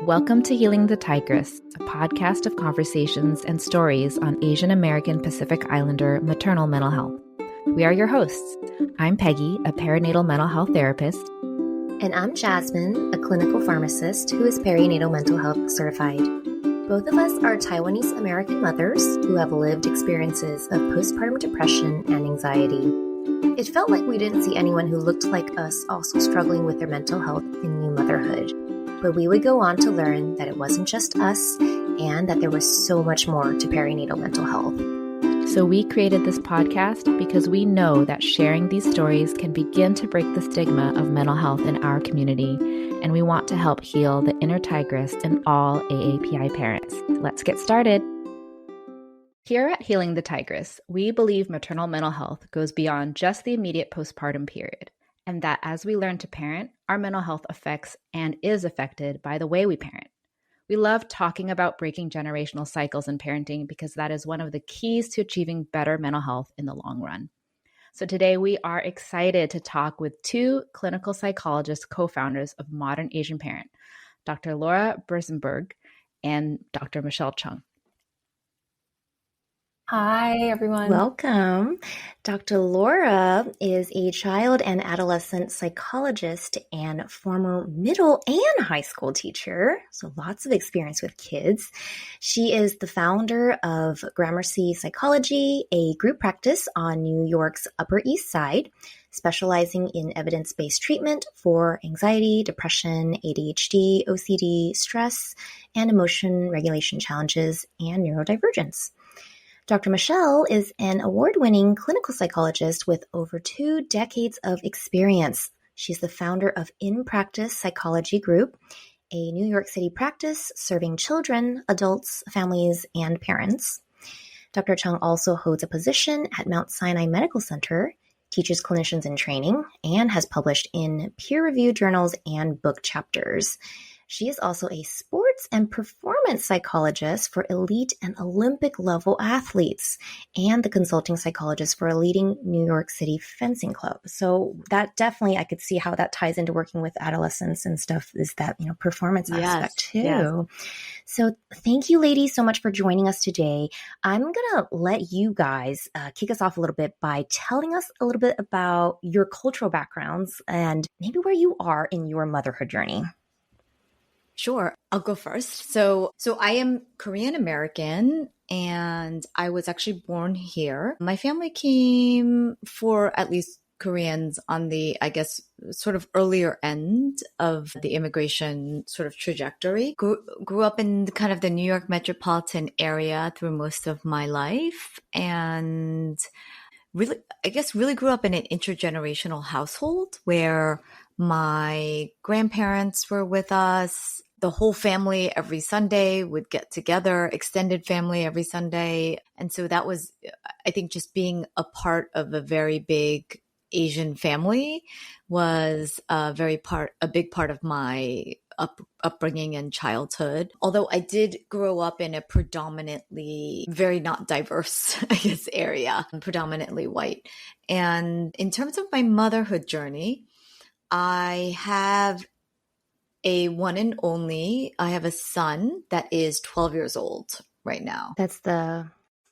Welcome to Healing the Tigress, a podcast of conversations and stories on Asian American Pacific Islander maternal mental health. We are your hosts. I'm Peggy, a perinatal mental health therapist. And I'm Jasmine, a clinical pharmacist who is perinatal mental health certified. Both of us are Taiwanese American mothers who have lived experiences of postpartum depression and anxiety. It felt like we didn't see anyone who looked like us also struggling with their mental health in new motherhood. But we would go on to learn that it wasn't just us and that there was so much more to perinatal mental health. So we created this podcast because we know that sharing these stories can begin to break the stigma of mental health in our community, and we want to help heal the inner tigress in all AAPI parents. Let's get started. Here at Healing the Tigress, we believe maternal mental health goes beyond just the immediate postpartum period, and that as we learn to parent, our mental health affects and is affected by the way we parent. We love talking about breaking generational cycles in parenting because that is one of the keys to achieving better mental health in the long run. So today we are excited to talk with two clinical psychologist co-founders of Modern Asian Parent, Dr. Laura Berssenbrugge and Dr. Michelle Chung. Hi, everyone. Welcome. Dr. Laura is a child and adolescent psychologist and former middle and high school teacher, so lots of experience with kids. She is the founder of Gramercy Psychology, a group practice on New York's Upper East Side, specializing in evidence-based treatment for anxiety, depression, ADHD, OCD, stress, and emotion regulation challenges, and neurodivergence. Dr. Michelle is an award-winning clinical psychologist with over 2 decades of experience. She's the founder of In Practice Psychology Group, a New York City practice serving children, adults, families, and parents. Dr. Chung also holds a position at Mount Sinai Medical Center, teaches clinicians in training, and has published in peer-reviewed journals and book chapters. She is also a sports and performance psychologist for elite and Olympic level athletes and the consulting psychologist for a leading New York City fencing club. So that definitely, I could see how that ties into working with adolescents and stuff, is that, performance aspect too. Yes. So thank you, ladies, so much for joining us today. I'm going to let you guys kick us off a little bit by telling us a little bit about your cultural backgrounds and maybe where you are in your motherhood journey. Sure. I'll go first. So I am Korean American and I was actually born here. My family came, for at least Koreans, on the, I guess, sort of earlier end of the immigration sort of trajectory. Grew up in kind of the New York metropolitan area through most of my life, and really grew up in an intergenerational household where my grandparents were with us. The whole family every Sunday would get together, extended family every Sunday. And so that was, I think, just being a part of a very big Asian family was a big part of my upbringing and childhood. Although I did grow up in a predominantly very not diverse, I guess, area, predominantly white. And in terms of my motherhood journey, I have a one and only. I have a son that is 12 years old right now. I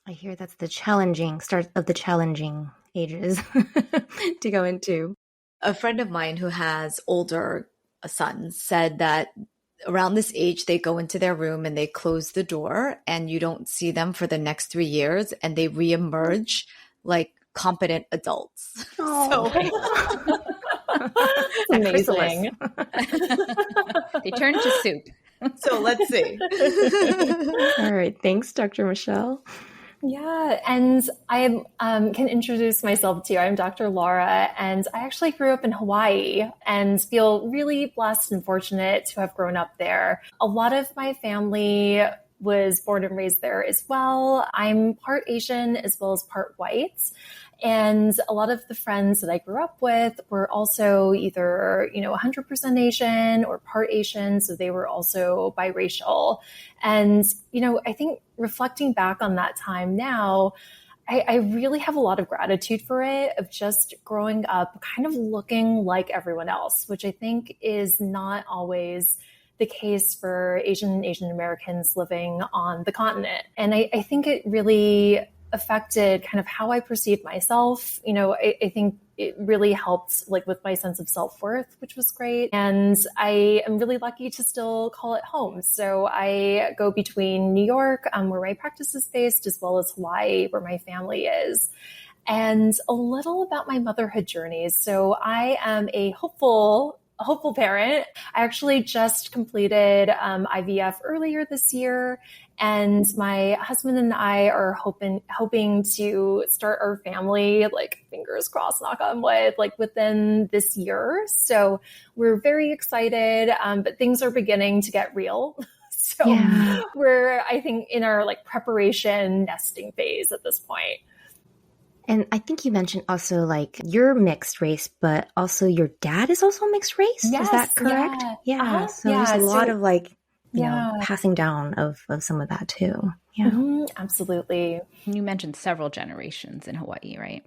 hear that's the challenging start of the challenging ages to go into. A friend of mine who has older sons said that around this age, they go into their room and they close the door and you don't see them for the next 3 years and they reemerge like competent adults. Oh. Amazing. They turn to soup. So let's see. All right. Thanks, Dr. Michelle. Yeah, and I can introduce myself to you. I'm Dr. Laura, and I actually grew up in Hawaii and feel really blessed and fortunate to have grown up there. A lot of my family was born and raised there as well. I'm part Asian as well as part white. And a lot of the friends that I grew up with were also either, 100% Asian or part Asian. So they were also biracial. And, I think reflecting back on that time now, I really have a lot of gratitude for it, of just growing up kind of looking like everyone else, which I think is not always the case for Asian Americans living on the continent. And I think it really affected kind of how I perceived myself. I think it really helped like with my sense of self-worth, which was great. And I am really lucky to still call it home. So I go between New York, where my practice is based, as well as Hawaii, where my family is. And a little about my motherhood journeys. So I am a hopeful parent. I actually just completed IVF earlier this year, and my husband and I are hoping to start our family, like fingers crossed, knock on wood, like within this year. So we're very excited, but things are beginning to get real. So we're, I think, in our like preparation nesting phase at this point. And I think you mentioned also like you're mixed race, but also your dad is also mixed race. Yes, is that correct? Yeah. Uh-huh. So there's a lot of like, you know, passing down of some of that too. Yeah. Mm-hmm, absolutely. You mentioned several generations in Hawaii, right?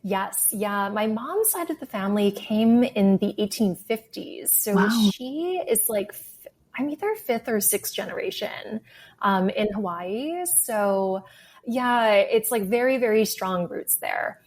Yes. Yeah. My mom's side of the family came in the 1850s. So she is like, I'm either fifth or sixth generation in Hawaii. So yeah, it's like very, very strong roots there.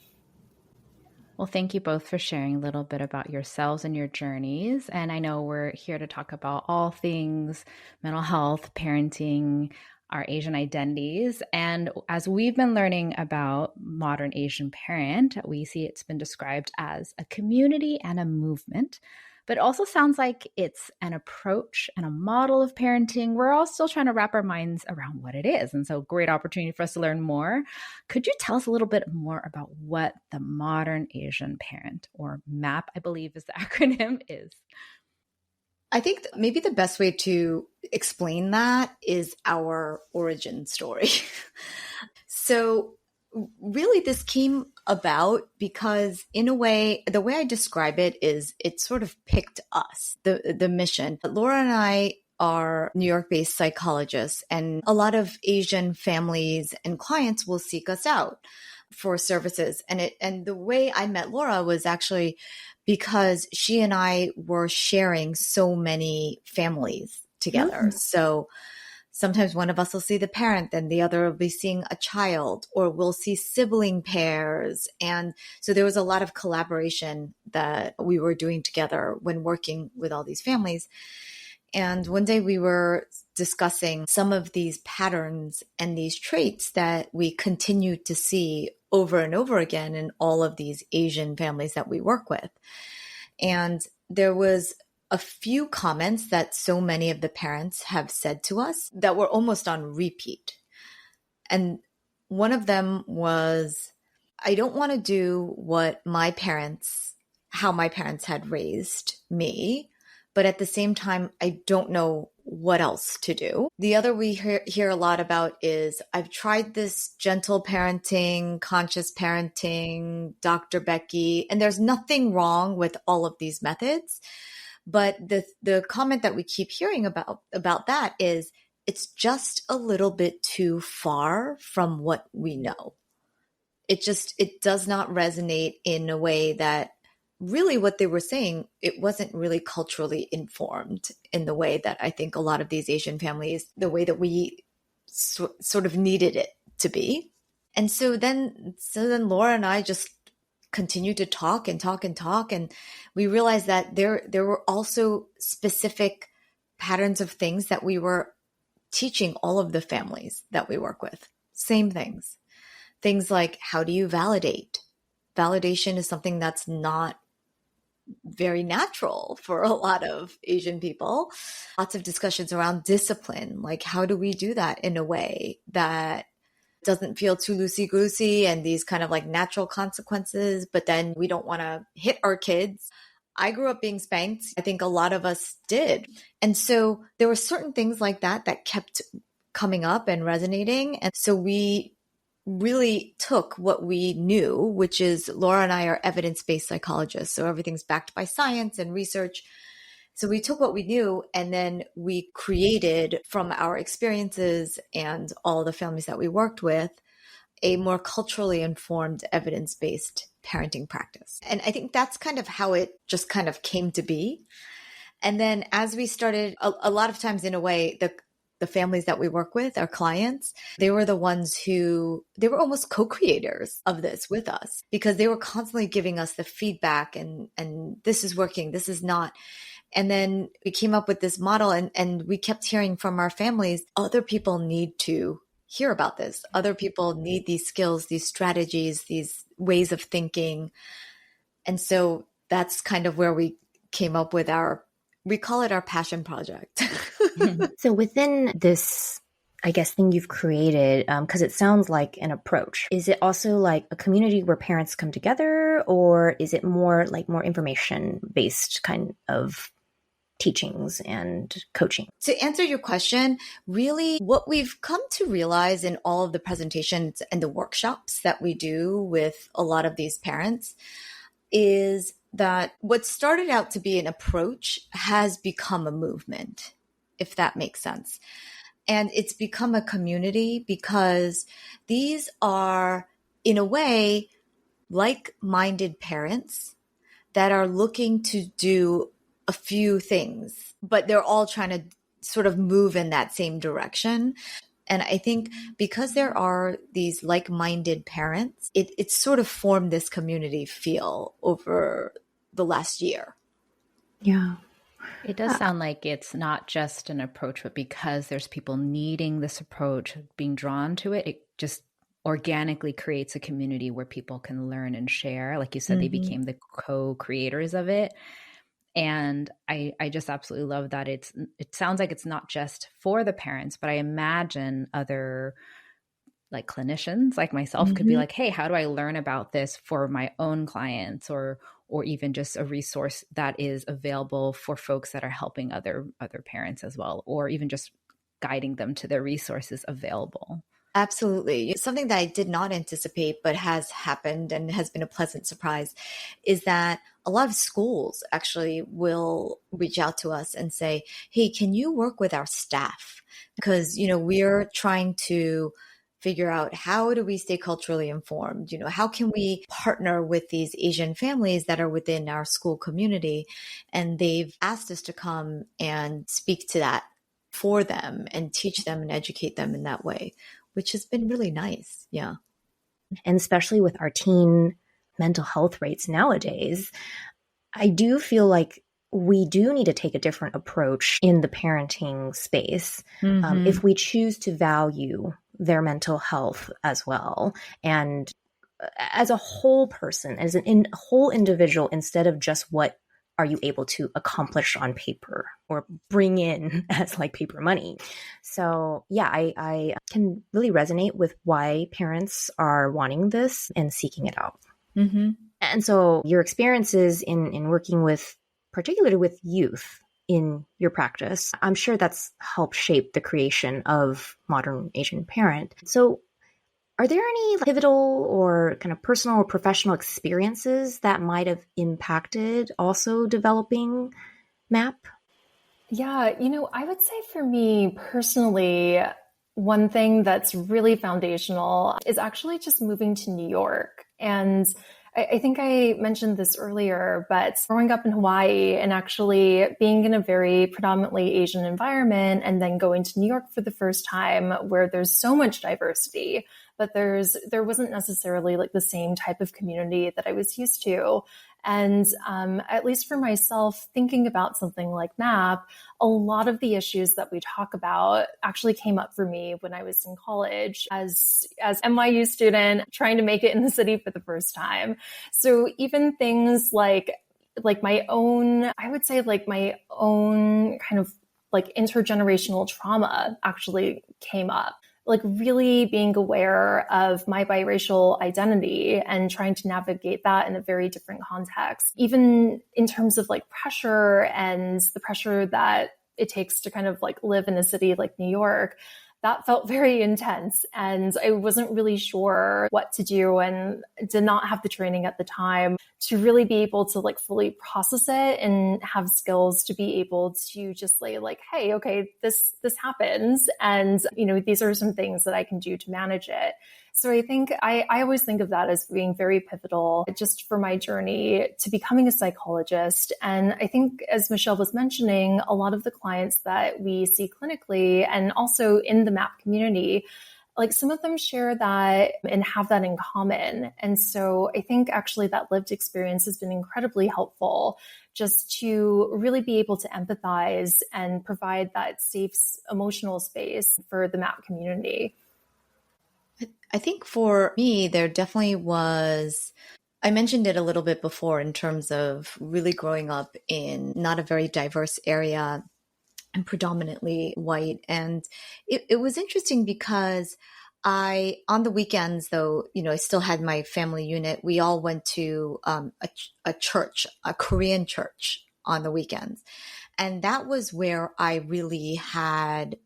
Well, thank you both for sharing a little bit about yourselves and your journeys. And I know we're here to talk about all things mental health, parenting, our Asian identities. And as we've been learning about modern Asian parent, we see it's been described as a community and a movement. But it also sounds like it's an approach and a model of parenting. We're all still trying to wrap our minds around what it is. And so great opportunity for us to learn more. Could you tell us a little bit more about what the modern Asian parent, or MAP, I believe is the acronym, is? I think maybe the best way to explain that is our origin story. So really, this came about because, in a way, the way I describe it is it sort of picked us, the mission. Laura and I are New York-based psychologists, and a lot of Asian families and clients will seek us out for services. And the way I met Laura was actually because she and I were sharing so many families together. Mm-hmm. So sometimes one of us will see the parent, then the other will be seeing a child, or we'll see sibling pairs. And so there was a lot of collaboration that we were doing together when working with all these families. And one day we were discussing some of these patterns and these traits that we continue to see over and over again in all of these Asian families that we work with. And there was a few comments that so many of the parents have said to us that were almost on repeat. And one of them was, I don't want to do how my parents had raised me, but at the same time, I don't know what else to do. The other we hear a lot about is, I've tried this gentle parenting, conscious parenting, Dr. Becky, and there's nothing wrong with all of these methods. But the comment that we keep hearing about that is, it's just a little bit too far from what we know. It does not resonate in a way that really what they were saying, it wasn't really culturally informed in the way that I think a lot of these Asian families, the way that we sort of needed it to be. And so then Laura and I just continued to talk. And we realized that there were also specific patterns of things that we were teaching all of the families that we work with. Same things. Things like, how do you validate? Validation is something that's not very natural for a lot of Asian people. Lots of discussions around discipline. Like, how do we do that in a way that doesn't feel too loosey-goosey and these kind of like natural consequences, but then we don't want to hit our kids. I grew up being spanked. I think a lot of us did. And so there were certain things like that kept coming up and resonating. And so we really took what we knew, which is Laura and I are evidence-based psychologists. So everything's backed by science and research. So we took what we knew and then we created from our experiences and all the families that we worked with a more culturally informed evidence-based parenting practice. And I think that's kind of how it just kind of came to be. And then as we started, a lot of times in a way, the families that we work with, our clients, they were the ones they were almost co-creators of this with us because they were constantly giving us the feedback and this is working, this is not. And then we came up with this model and we kept hearing from our families, other people need to hear about this. Other people need these skills, these strategies, these ways of thinking. And so that's kind of where we came up with we call it our passion project. So within this, I guess, thing you've created, because it sounds like an approach, is it also like a community where parents come together, or is it more information-based kind of teachings and coaching? To answer your question, really what we've come to realize in all of the presentations and the workshops that we do with a lot of these parents is that what started out to be an approach has become a movement, if that makes sense. And it's become a community because these are, in a way, like-minded parents that are looking to do a few things, but they're all trying to sort of move in that same direction. And I think because there are these like-minded parents, it's sort of formed this community feel over the last year. Yeah. It does sound like it's not just an approach, but because there's people needing this approach, being drawn to it, it just organically creates a community where people can learn and share. Like you said, they became the co-creators of it. And I just absolutely love that it sounds like it's not just for the parents, but I imagine other like clinicians like myself could be like, hey, how do I learn about this for my own clients, or even just a resource that is available for folks that are helping other parents as well, or even just guiding them to the resources available. Absolutely. It's something that I did not anticipate, but has happened and has been a pleasant surprise, is that a lot of schools actually will reach out to us and say, hey, can you work with our staff? Because, we're trying to figure out how do we stay culturally informed? How can we partner with these Asian families that are within our school community? And they've asked us to come and speak to that for them and teach them and educate them in that way, which has been really nice. Yeah. And especially with our teen mental health rates nowadays, I do feel like we do need to take a different approach in the parenting space if we choose to value their mental health as well. And as a whole person, as a whole individual, instead of just what are you able to accomplish on paper or bring in as like paper money. So yeah, I can really resonate with why parents are wanting this and seeking it out. And so your experiences in working with, particularly with youth in your practice, I'm sure that's helped shape the creation of Modern Asian Parent. So are there any pivotal or kind of personal or professional experiences that might have impacted also developing MAP? Yeah, I would say for me personally, one thing that's really foundational is actually just moving to New York. And I think I mentioned this earlier, but growing up in Hawaii and actually being in a very predominantly Asian environment and then going to New York for the first time where there's so much diversity, but there wasn't necessarily like the same type of community that I was used to. And at least for myself, thinking about something like MAP, a lot of the issues that we talk about actually came up for me when I was in college as NYU student trying to make it in the city for the first time. So even things like my own, I would say like my own kind of like intergenerational trauma actually came up. Like really being aware of my biracial identity and trying to navigate that in a very different context, even in terms of like pressure and the pressure that it takes to kind of like live in a city like New York. That felt very intense and I wasn't really sure what to do and did not have the training at the time to really be able to like fully process it and have skills to be able to just say like, hey, okay, this happens. And, these are some things that I can do to manage it. So I think I always think of that as being very pivotal just for my journey to becoming a psychologist. And I think, as Michelle was mentioning, a lot of the clients that we see clinically and also in the MAP community, like some of them share that and have that in common. And so I think actually that lived experience has been incredibly helpful just to really be able to empathize and provide that safe emotional space for the MAP community. I think for me, there definitely was, I mentioned it a little bit before in terms of really growing up in not a very diverse area and predominantly white. And it was interesting because on the weekends though, I still had my family unit. We all went to a church, a Korean church on the weekends. And that was where I really had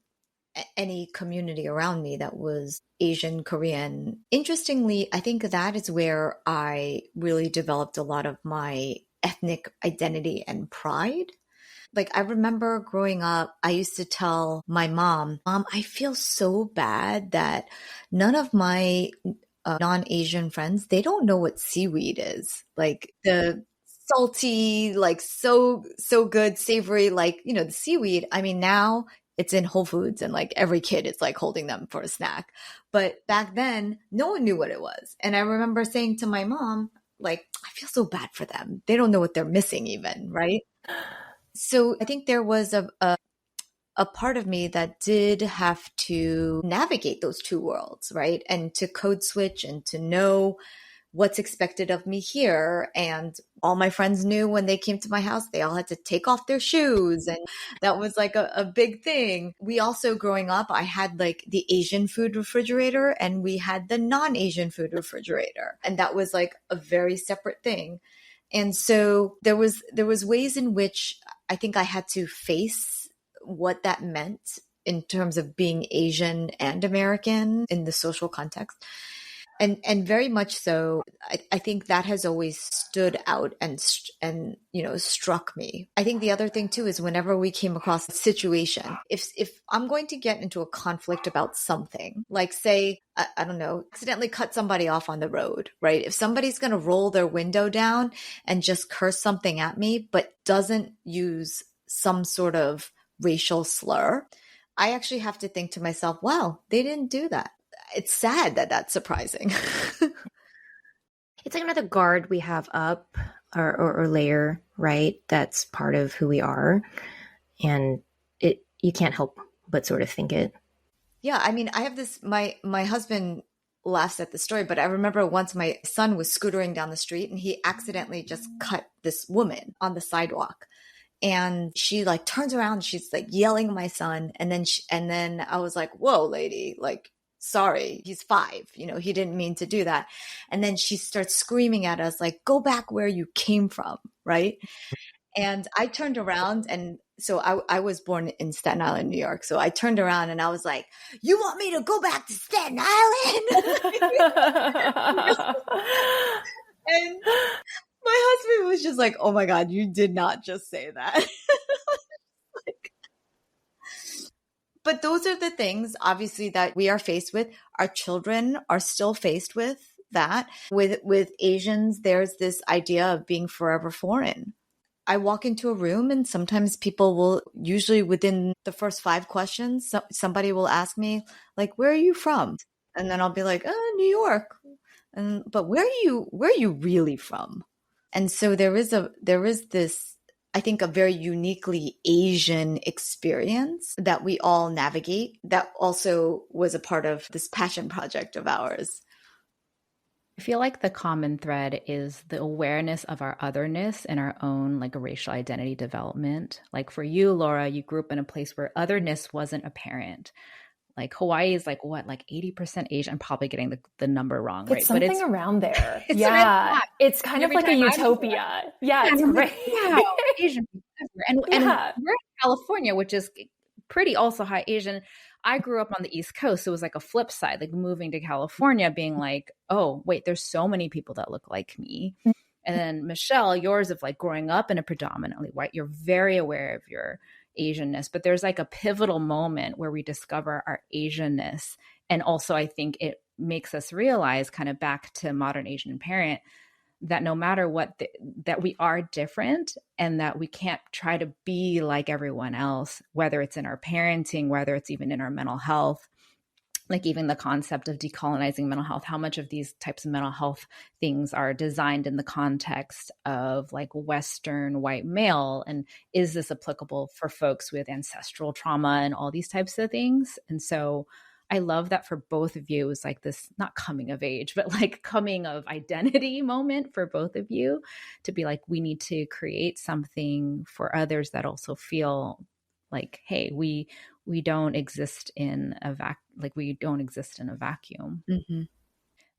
any community around me that was Asian Korean. Interestingly, I think that is where I really developed a lot of my ethnic identity and pride. Like I remember growing up, I used to tell my mom, I feel so bad that none of my non-Asian friends, they don't know what seaweed is. Like the salty, like so good, savory, like, the seaweed. I mean, now it's in Whole Foods and like every kid is like holding them for a snack. But back then, no one knew what it was. And I remember saying to my mom, like, I feel so bad for them. They don't know what they're missing even, right? So I think there was a part of me that did have to navigate those two worlds, right? And to code switch and to know what's expected of me here. And all my friends knew when they came to my house, they all had to take off their shoes. And that was like a big thing. We also, growing up, I had like the Asian food refrigerator and we had the non-Asian food refrigerator. And that was like a very separate thing. And so there was ways in which I think I had to face what that meant in terms of being Asian and American in the social context. And very much so, I think that has always stood out and struck me. I think the other thing too is whenever we came across a situation, if I'm going to get into a conflict about something, like say, I don't know, accidentally cut somebody off on the road, right? If somebody's going to roll their window down and just curse something at me, but doesn't use some sort of racial slur, I actually have to think to myself, wow, they didn't do that. It's sad that that's surprising. It's like another guard we have up or layer, right? That's part of who we are. And you can't help but sort of think it. Yeah. I mean, I have this, my husband laughs at the story, but I remember once my son was scootering down the street and he accidentally just cut this woman on the sidewalk. And she like turns around, she's like yelling at my son. And then I was like, whoa, lady, like, sorry, he's 5, he didn't mean to do that. And then she starts screaming at us like, go back where you came from. Right. And I turned around, and so I was born in Staten Island, New York. So I turned around and I was like, you want me to go back to Staten Island? And my husband was just like, oh my God, you did not just say that. But those are the things, obviously, that we are faced with. Our children are still faced with that. With Asians, there's this idea of being forever foreign. I walk into a room and sometimes people will, usually within the first 5 questions, somebody will ask me, like, where are you from? And then I'll be like, New York. But where are you really from? And so there is this, I think, a very uniquely Asian experience that we all navigate that also was a part of this passion project of ours. I feel like the common thread is the awareness of our otherness and our own like racial identity development. Like for you, Laura, you grew up in a place where otherness wasn't apparent. Like Hawaii is like what, like 80% Asian. I'm probably getting the number wrong, right? It's something around there. It's yeah. It's kind of like a utopia. Yeah, it's great. Yeah, Asian people. And we're in California, which is pretty also high Asian. I grew up on the East Coast, so it was like a flip side, like moving to California, being like, oh, wait, there's so many people that look like me. And then Michelle, yours of like growing up in a predominantly white, you're very aware of your Asianness, but there's like a pivotal moment where we discover our Asianness. And also I think it makes us realize, kind of back to modern Asian parent, that no matter what, that we are different and that we can't try to be like everyone else, whether it's in our parenting, whether it's even in our mental health. Like even the concept of decolonizing mental health, how much of these types of mental health things are designed in the context of like Western white male? And is this applicable for folks with ancestral trauma and all these types of things? And so I love that for both of you, it was like this, not coming of age, but like coming of identity moment for both of you to be like, we need to create something for others that also feel like, hey, we don't exist in a vacuum. Mm-hmm.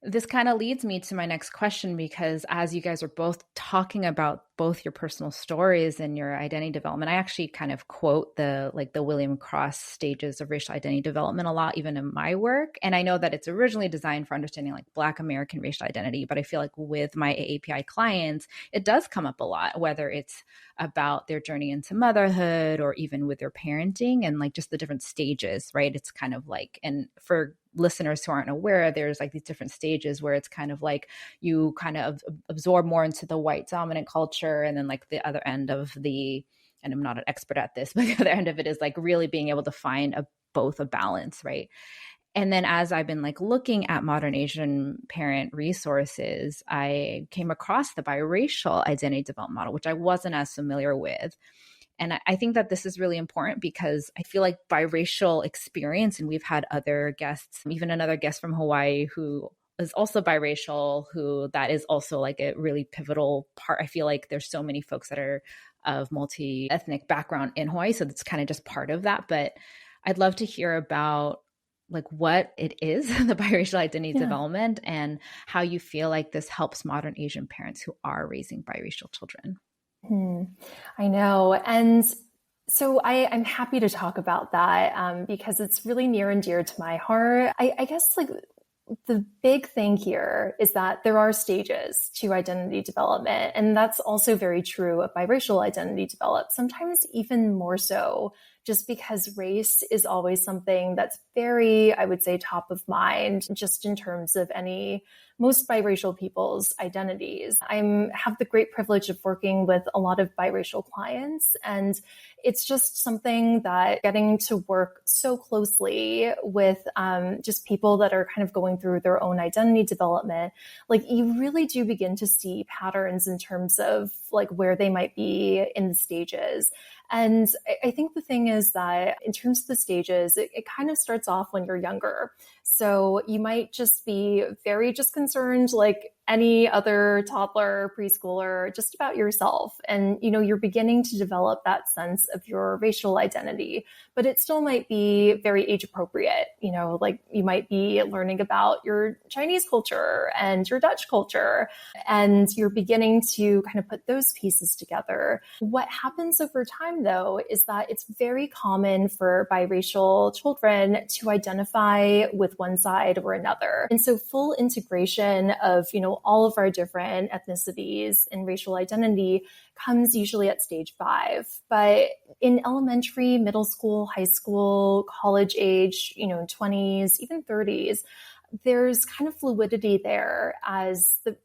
This kind of leads me to my next question, because as you guys are both talking about both your personal stories and your identity development, I actually kind of quote the William Cross stages of racial identity development a lot, even in my work. And I know that it's originally designed for understanding like Black American racial identity, but I feel like with my AAPI clients, it does come up a lot, whether it's about their journey into motherhood or even with their parenting and like just the different stages, right? It's kind of like, and for listeners who aren't aware, there's like these different stages where it's kind of like you kind of absorb more into the white dominant culture, and then like the other end of the, and I'm not an expert at this, but the other end of it is like really being able to find both a balance, right? And then as I've been like looking at modern Asian parent resources, I came across the biracial identity development model, which I wasn't as familiar with. And I think that this is really important because I feel like biracial experience, and we've had other guests, even another guest from Hawaii who is also biracial, who that is also like a really pivotal part. I feel like there's so many folks that are of multi-ethnic background in Hawaii. So that's kind of just part of that. But I'd love to hear about like what it is, the biracial identity development, and how you feel like this helps modern Asian parents who are raising biracial children. I know. And so I'm happy to talk about that because it's really near and dear to my heart. I guess like the big thing here is that there are stages to identity development. And that's also very true of biracial identity development, sometimes even more so, just because race is always something that's very, I would say, top of mind, just in terms of most biracial people's identities. I have the great privilege of working with a lot of biracial clients, and it's just something that getting to work so closely with just people that are kind of going through their own identity development, like you really do begin to see patterns in terms of like where they might be in the stages. And I think the thing is that in terms of the stages, it kind of starts off when you're younger. So you might just be very just concerned like any other toddler, preschooler, just about yourself. And, you're beginning to develop that sense of your racial identity, but it still might be very age appropriate. Like you might be learning about your Chinese culture and your Dutch culture, and you're beginning to kind of put those pieces together. What happens over time, though, is that it's very common for biracial children to identify with one side or another. And so full integration of, all of our different ethnicities and racial identity comes usually at stage 5. But in elementary, middle school, high school, college age, 20s, even 30s, there's kind of fluidity there as the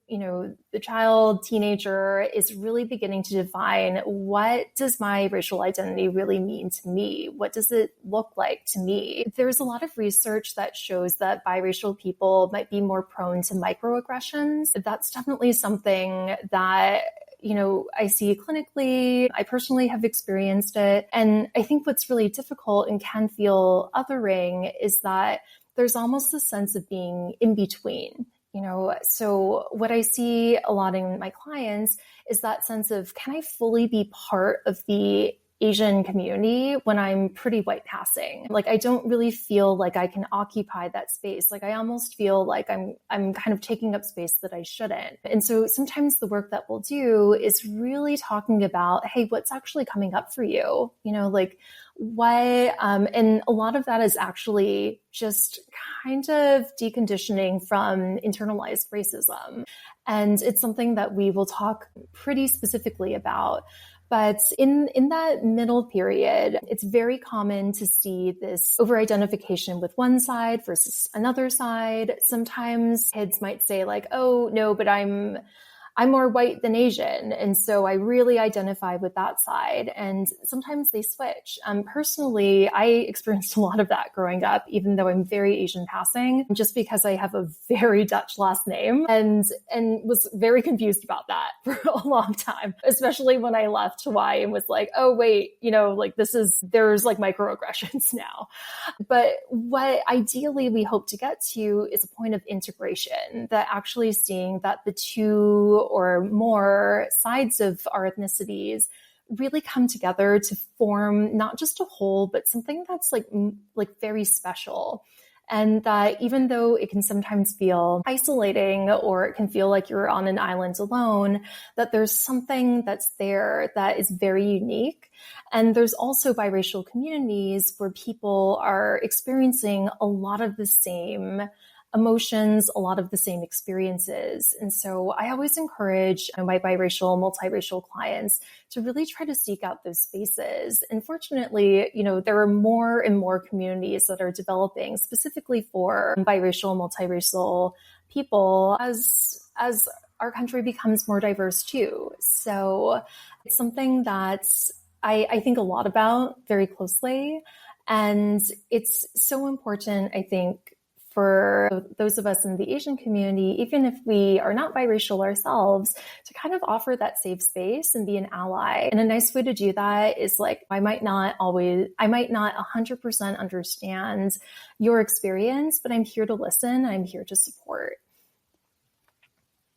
child, teenager is really beginning to define, what does my racial identity really mean to me? What does it look like to me? There's a lot of research that shows that biracial people might be more prone to microaggressions. That's definitely something that I see clinically. I personally have experienced it. And I think what's really difficult and can feel othering is that there's almost this sense of being in between, So what I see a lot in my clients is that sense of, can I fully be part of the Asian community when I'm pretty white passing? Like, I don't really feel like I can occupy that space. Like, I almost feel like I'm kind of taking up space that I shouldn't. And so sometimes the work that we'll do is really talking about, hey, what's actually coming up for you? Like what, and a lot of that is actually just kind of deconditioning from internalized racism. And it's something that we will talk pretty specifically about. But in that middle period, it's very common to see this over-identification with one side versus another side. Sometimes kids might say like, oh, no, but I'm more white than Asian. And so I really identify with that side. And sometimes they switch. Personally, I experienced a lot of that growing up, even though I'm very Asian passing, just because I have a very Dutch last name and was very confused about that for a long time, especially when I left Hawaii and was like, oh, wait, like there's like microaggressions now. But what ideally we hope to get to is a point of integration, that actually seeing that the two or more sides of our ethnicities really come together to form not just a whole, but something that's like very special. And that even though it can sometimes feel isolating or it can feel like you're on an island alone, that there's something that's there that is very unique. And there's also biracial communities where people are experiencing a lot of the same emotions, a lot of the same experiences. And so I always encourage my biracial, multiracial clients to really try to seek out those spaces. And fortunately, there are more and more communities that are developing specifically for biracial, multiracial people as our country becomes more diverse too. So it's something that I think a lot about very closely. And it's so important, I think, for those of us in the Asian community, even if we are not biracial ourselves, to kind of offer that safe space and be an ally. And a nice way to do that is like, I might not 100% understand your experience, but I'm here to listen. I'm here to support.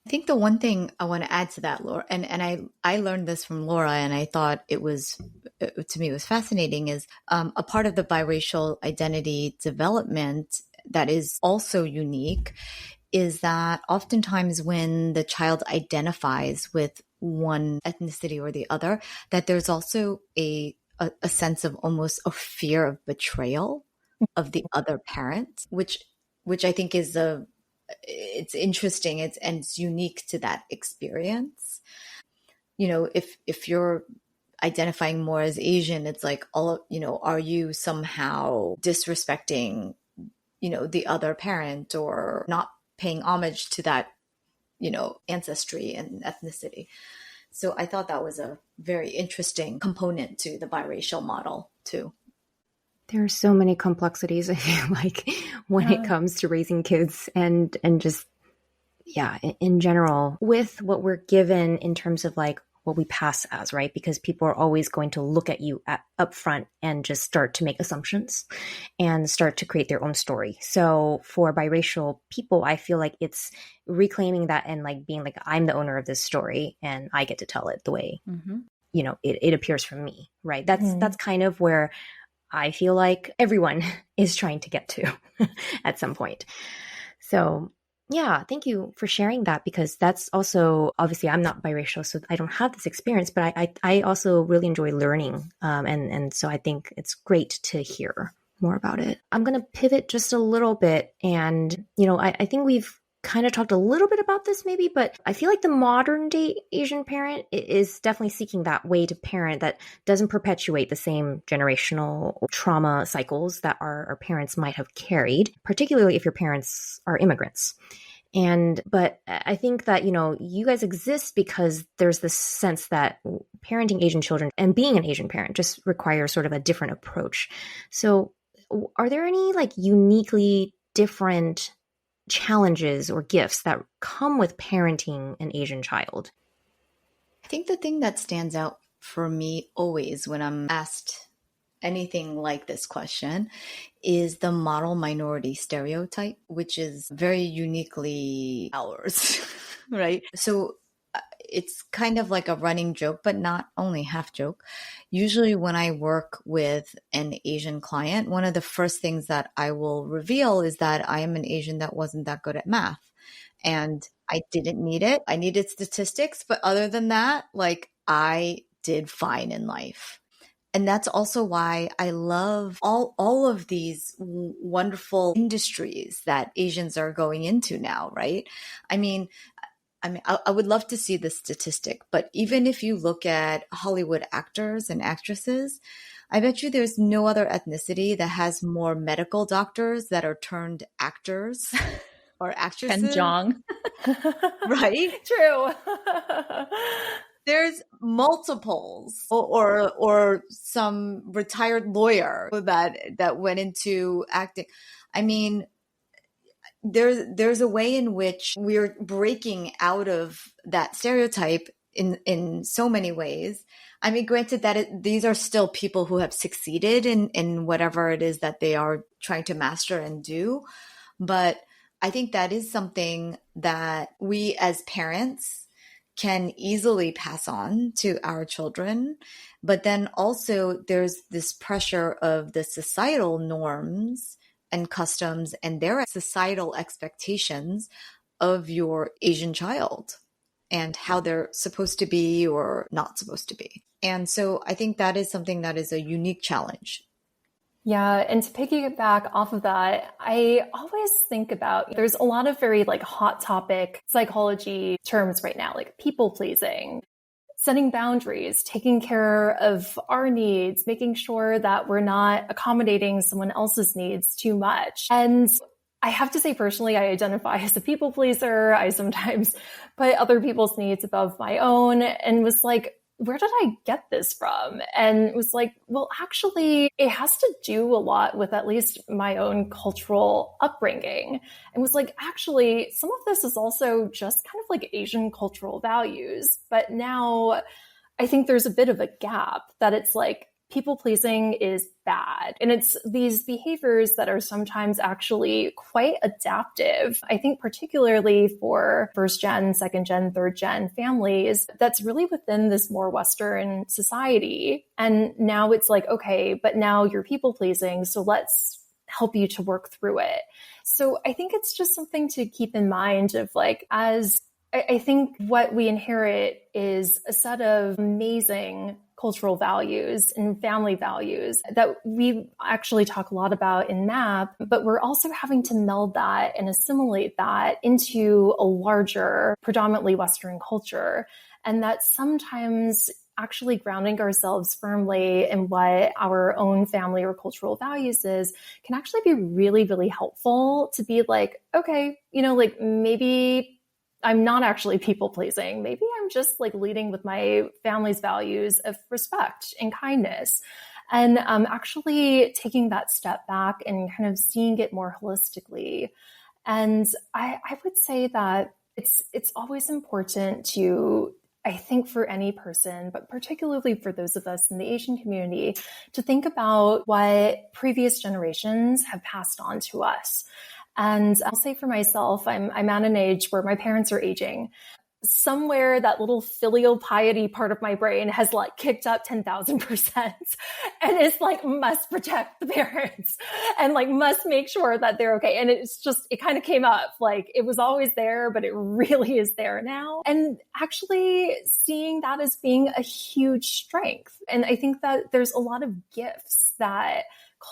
I think the one thing I want to add to that, Laura, and I learned this from Laura, and I thought to me, it was fascinating, is a part of the biracial identity development that is also unique is that oftentimes when the child identifies with one ethnicity or the other, that there's also a sense of almost a fear of betrayal of the other parent, which I think is it's interesting. It's unique to that experience. If you're identifying more as Asian, it's like are you somehow disrespecting the other parent or not paying homage to that, ancestry and ethnicity. So I thought that was a very interesting component to the biracial model too. There are so many complexities, I feel like, when it comes to raising kids and just, in general, with what we're given in terms of like what we pass as, right? Because people are always going to look at you up front and just start to make assumptions and start to create their own story. So for biracial people, I feel like it's reclaiming that and like being like, I'm the owner of this story and I get to tell it the way, it appears from me, right? That's kind of where I feel like everyone is trying to get to at some point. So yeah, thank you for sharing that, because that's also, obviously I'm not biracial, so I don't have this experience, but I also really enjoy learning. And so I think it's great to hear more about it. I'm going to pivot just a little bit. And, I think we've kind of talked a little bit about this maybe, but I feel like the modern day Asian parent is definitely seeking that way to parent that doesn't perpetuate the same generational trauma cycles that our parents might have carried, particularly if your parents are immigrants. But I think that, you guys exist because there's this sense that parenting Asian children and being an Asian parent just requires sort of a different approach. So are there any like uniquely different challenges or gifts that come with parenting an Asian child? I think the thing that stands out for me always when I'm asked anything like this question is the model minority stereotype, which is very uniquely ours, right? So it's kind of like a running joke, but not only half joke. Usually when I work with an Asian client, one of the first things that I will reveal is that I am an Asian that wasn't that good at math. And I didn't need it. I needed statistics. But other than that, like I did fine in life. And that's also why I love all of these wonderful industries that Asians are going into now, right? I mean, I mean, I would love to see the statistic, but even if you look at Hollywood actors and actresses, I bet you there's no other ethnicity that has more medical doctors that are turned actors or actresses. Ken Jeong. Right? True. There's multiples or some retired lawyer that went into acting. I mean, there's a way in which we're breaking out of that stereotype in so many ways. I mean, granted that these are still people who have succeeded in whatever it is that they are trying to master and do. But I think that is something that we as parents can easily pass on to our children. But then also there's this pressure of the societal norms and customs and their societal expectations of your Asian child and how they're supposed to be or not supposed to be. And so I think that is something that is a unique challenge. Yeah. And to piggyback off of that, I always think about, there's a lot of very like hot topic psychology terms right now, like people pleasing, setting boundaries, taking care of our needs, making sure that we're not accommodating someone else's needs too much. And I have to say personally, I identify as a people pleaser. I sometimes put other people's needs above my own and was like, where did I get this from? And it was like, well, actually, it has to do a lot with at least my own cultural upbringing. And was like, actually, some of this is also just kind of like Asian cultural values. But now I think there's a bit of a gap that it's like, people pleasing is bad. And it's these behaviors that are sometimes actually quite adaptive. I think particularly for first gen, second gen, third gen families, that's really within this more Western society. And now it's like, okay, but now you're people pleasing. So let's help you to work through it. So I think it's just something to keep in mind of like, as I think what we inherit is a set of amazing cultural values and family values that we actually talk a lot about in MAP, but we're also having to meld that and assimilate that into a larger, predominantly Western culture. And that sometimes actually grounding ourselves firmly in what our own family or cultural values is can actually be really, really helpful to be like, okay, like maybe I'm not actually people pleasing. Maybe I'm just like leading with my family's values of respect and kindness. And actually taking that step back and kind of seeing it more holistically. And I would say that it's always important to, I think for any person, but particularly for those of us in the Asian community, to think about what previous generations have passed on to us. And I'll say for myself, I'm at an age where my parents are aging. Somewhere that little filial piety part of my brain has like kicked up 10,000% and it's like must protect the parents and like must make sure that they're okay. And it's just, it kind of came up like it was always there, but it really is there now. And actually seeing that as being a huge strength. And I think that there's a lot of gifts that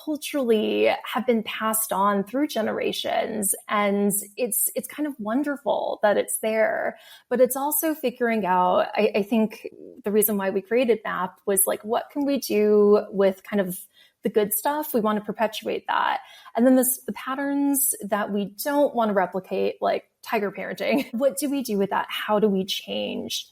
culturally have been passed on through generations. And it's kind of wonderful that it's there, but it's also figuring out, I think the reason why we created MAP was like, what can we do with kind of the good stuff? We want to perpetuate that. And then the patterns that we don't want to replicate, like tiger parenting, what do we do with that? How do we change?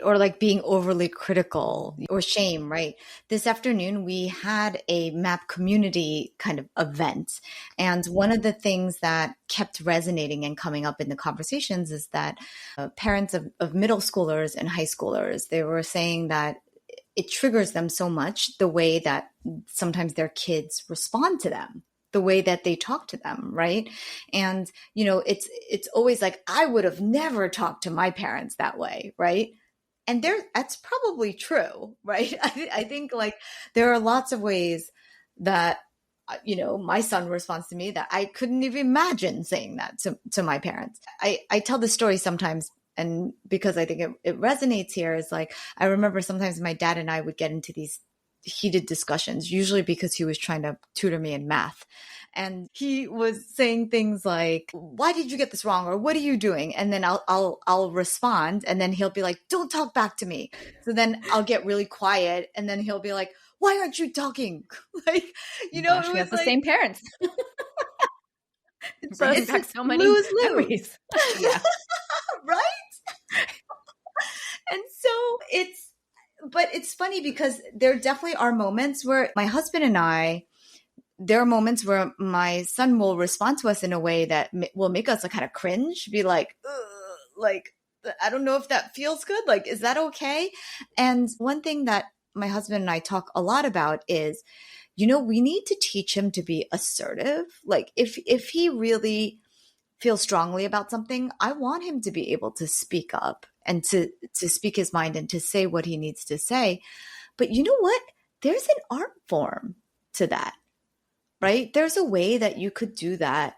Or like being overly critical or shame, right? This afternoon, we had a MAP community kind of event. And one of the things that kept resonating and coming up in the conversations is that parents of middle schoolers and high schoolers, they were saying that it triggers them so much the way that sometimes their kids respond to them, the way that they talk to them, right? And, it's always like, I would have never talked to my parents that way, right? And that's probably true, right? I think like there are lots of ways that, my son responds to me that I couldn't even imagine saying that to my parents. I tell the story sometimes, and because I think it resonates here, is like, I remember sometimes my dad and I would get into these heated discussions, usually because he was trying to tutor me in math. And he was saying things like, why did you get this wrong? Or what are you doing? And then I'll respond. And then he'll be like, don't talk back to me. So then I'll get really quiet. And then he'll be like, why aren't you talking? Like, you know, Gosh, we have the same parents. It's back so many lose-lose. Yeah. Right? And so but it's funny because there definitely are moments where my husband and I, there are moments where my son will respond to us in a way that will make us kind of cringe, be like, like, I don't know if that feels good. Like, is that okay? And one thing that my husband and I talk a lot about is, you know, we need to teach him to be assertive. Like if he really feels strongly about something, I want him to be able to speak up and to speak his mind and to say what he needs to say. But you know what? There's an art form to that, right? There's a way that you could do that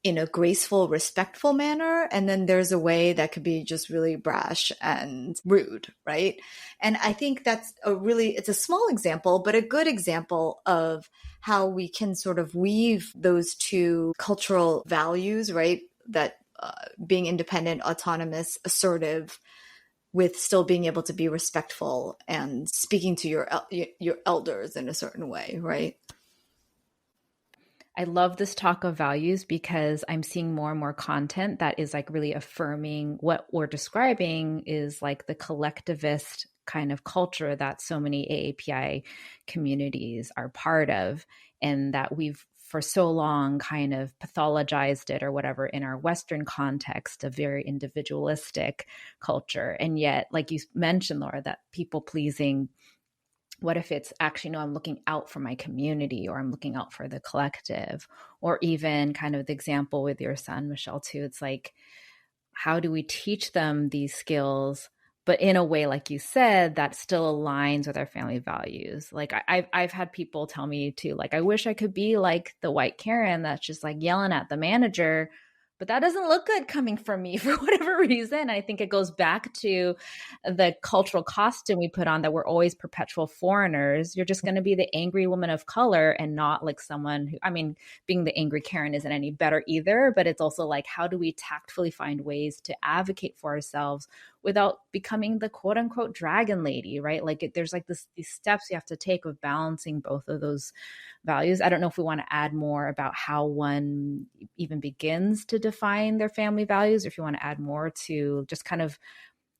in a graceful, respectful manner. And then there's a way that could be just really brash and rude, right? And I think that's it's a small example, but a good example of how we can sort of weave those two cultural values, right? That being independent, autonomous, assertive, with still being able to be respectful and speaking to your elders in a certain way, right? I love this talk of values because I'm seeing more and more content that is like really affirming what we're describing is like the collectivist kind of culture that so many AAPI communities are part of, and that we've for so long kind of pathologized it or whatever in our Western context, a very individualistic culture. And yet, like you mentioned, Laura, that people pleasing, what if it's actually, no, I'm looking out for my community, or I'm looking out for the collective, or even kind of the example with your son, Michelle, too. It's like, how do we teach them these skills, but in a way, like you said, that still aligns with our family values? Like I've had people tell me too, like, I wish I could be like the white Karen that's just like yelling at the manager, but that doesn't look good coming from me for whatever reason. I think it goes back to the cultural costume we put on, that we're always perpetual foreigners. You're just going to be the angry woman of color and not like someone who, I mean, being the angry Karen isn't any better either, but it's also like, how do we tactfully find ways to advocate for ourselves without becoming the quote unquote dragon lady, right? Like there's like these steps you have to take of balancing both of those values. I don't know if we want to add more about how one even begins to define their family values, or if you want to add more to just kind of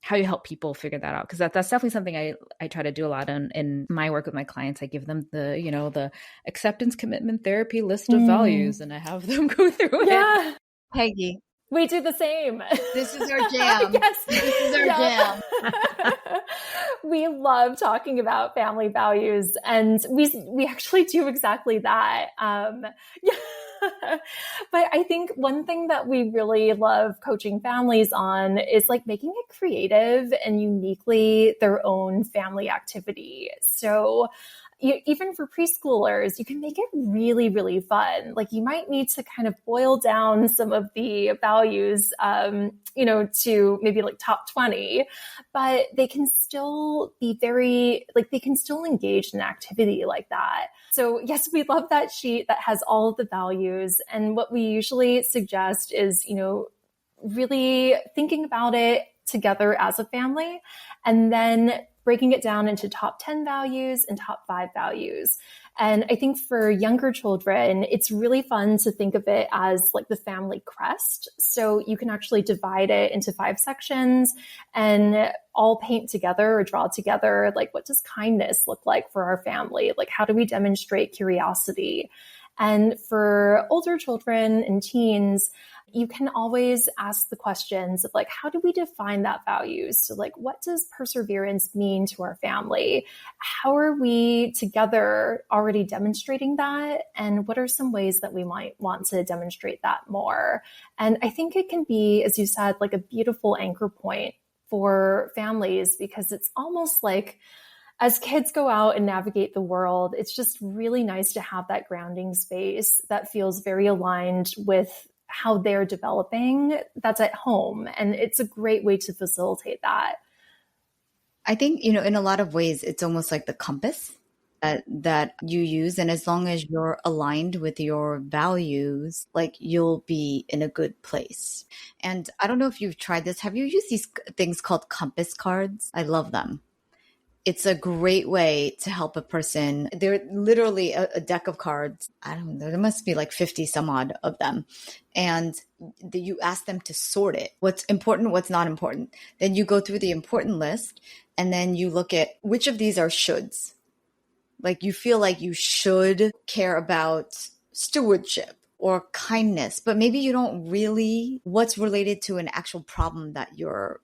how you help people figure that out. Because that's definitely something I try to do a lot in my work with my clients. I give them the acceptance commitment therapy list of values, and I have them go through it. Peggy, we do the same. This is our jam. Yes. This is our jam. We love talking about family values, and we actually do exactly that. But I think one thing that we really love coaching families on is like making it creative and uniquely their own family activity. So even for preschoolers, you can make it really, really fun. Like you might need to kind of boil down some of the values, to maybe like top 20, but they can still be they can still engage in activity like that. So yes, we love that sheet that has all of the values. And what we usually suggest is, really thinking about it together as a family, and then breaking it down into top 10 values and top 5 values. And I think for younger children, it's really fun to think of it as like the family crest. So you can actually divide it into 5 sections and all paint together or draw together, like, what does kindness look like for our family? Like, how do we demonstrate curiosity? And for older children and teens, you can always ask the questions of like, how do we define that values? So like, what does perseverance mean to our family? How are we together already demonstrating that? And what are some ways that we might want to demonstrate that more? And I think it can be, as you said, like a beautiful anchor point for families, because it's almost like, as kids go out and navigate the world, it's just really nice to have that grounding space that feels very aligned with how they're developing, that's at home. And it's a great way to facilitate that. I think, in a lot of ways, it's almost like the compass that you use. And as long as you're aligned with your values, like you'll be in a good place. And I don't know if you've tried this. Have you used these things called compass cards? I love them. It's a great way to help a person. They're literally a deck of cards. I don't know. There must be like 50 some odd of them. And you ask them to sort it. What's important, what's not important. Then you go through the important list and then you look at which of these are shoulds. Like you feel like you should care about stewardship or kindness, but maybe you don't really, what's related to an actual problem that you're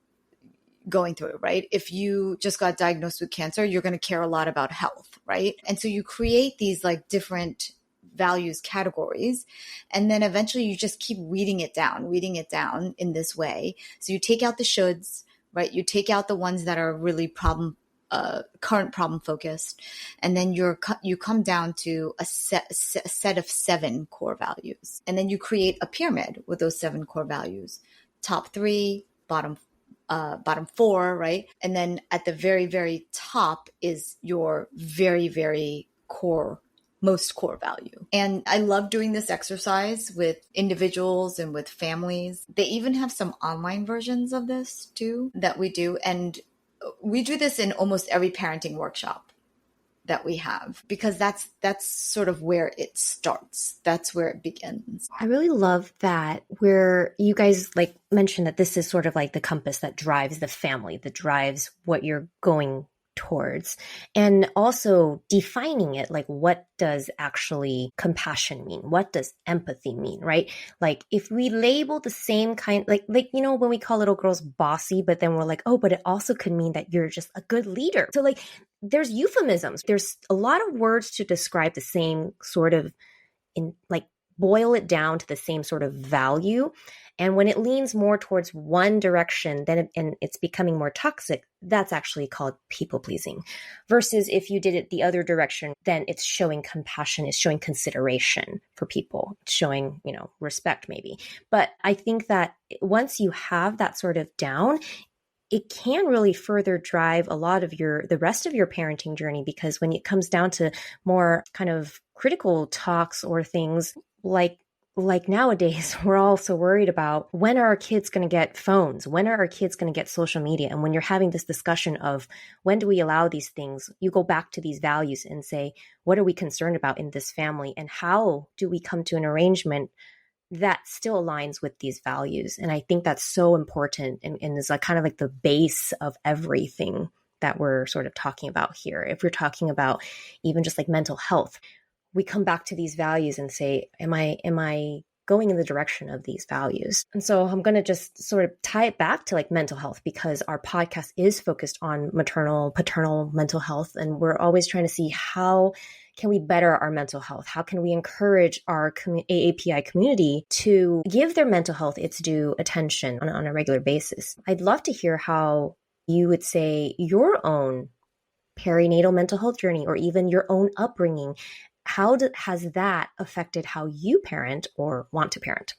going through, right? If you just got diagnosed with cancer, you're going to care a lot about health, right? And so you create these like different values categories, and then eventually you just keep weeding it down in this way. So you take out the shoulds, right? You take out the ones that are really current problem focused, and then you come down to a set of 7 core values, and then you create a pyramid with those 7 core values: top 3, bottom 4, right? And then at the very, very top is your very, very most core value. And I love doing this exercise with individuals and with families. They even have some online versions of this too that we do. And we do this in almost every parenting workshop that we have, because that's sort of where it starts. That's where it begins. I really love that, where you guys like mentioned that this is sort of like the compass that drives the family, that drives what you're going towards, and also defining it. Like, what does actually compassion mean? What does empathy mean, right? Like if we label the same kind, like when we call little girls bossy, but then we're like, oh, but it also could mean that you're just a good leader. So like there's euphemisms. There's a lot of words to describe the same sort of, boil it down to the same sort of value. And when it leans more towards one direction, then it's becoming more toxic, that's actually called people pleasing. Versus if you did it the other direction, then it's showing compassion, it's showing consideration for people, it's showing, respect maybe. But I think that once you have that sort of down, it can really further drive a lot of the rest of your parenting journey, because when it comes down to more kind of critical talks or things like nowadays, we're all so worried about when are our kids going to get phones? When are our kids going to get social media? And when you're having this discussion of when do we allow these things, you go back to these values and say, what are we concerned about in this family? And how do we come to an arrangement that still aligns with these values? And I think that's so important, and is like kind of like the base of everything that we're sort of talking about here. If we're talking about even just like mental health, we come back to these values and say, am I going in the direction of these values? And so I'm going to just sort of tie it back to like mental health, because our podcast is focused on maternal, paternal mental health. And we're always trying to see how can we better our mental health? How can we encourage our AAPI community to give their mental health its due attention on a regular basis? I'd love to hear how you would say your own perinatal mental health journey, or even your own upbringing, has that affected how you parent or want to parent?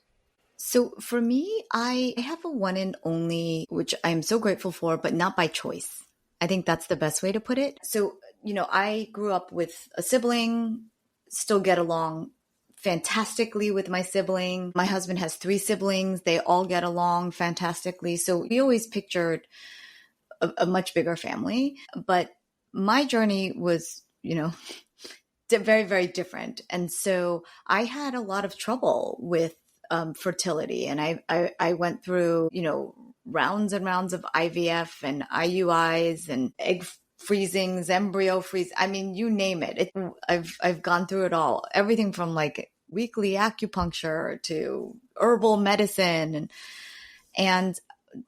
So for me, I have a one and only, which I'm so grateful for, but not by choice. I think that's the best way to put it. So, I grew up with a sibling, still get along fantastically with my sibling. My husband has 3 siblings. They all get along fantastically. So we always pictured a much bigger family. But my journey was, very, very different. And so I had a lot of trouble with fertility. And I went through, rounds and rounds of IVF and IUIs and egg freezings, embryo freeze. I mean, you name it. I've gone through it all. Everything from like weekly acupuncture to herbal medicine. And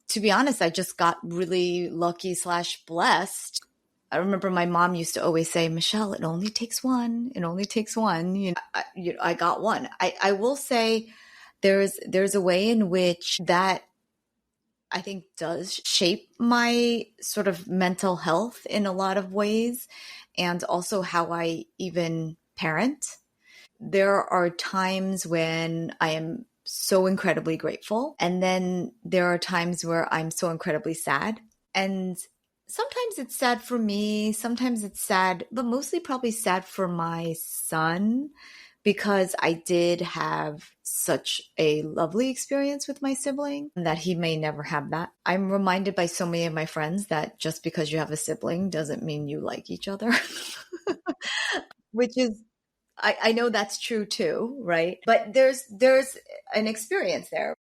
to be honest, I just got really lucky / blessed. I remember my mom used to always say, Michelle, it only takes one. It only takes one. I got one. I will say there's a way in which that I think does shape my sort of mental health in a lot of ways, and also how I even parent. There are times when I am so incredibly grateful, and then there are times where I'm so incredibly sad. And Sometimes it's sad for me. Sometimes it's sad, but mostly probably sad for my son because I did have such a lovely experience with my sibling and that he may never have that. I'm reminded by so many of my friends that just because you have a sibling doesn't mean you like each other, which is, I know that's true too, right? But there's an experience there.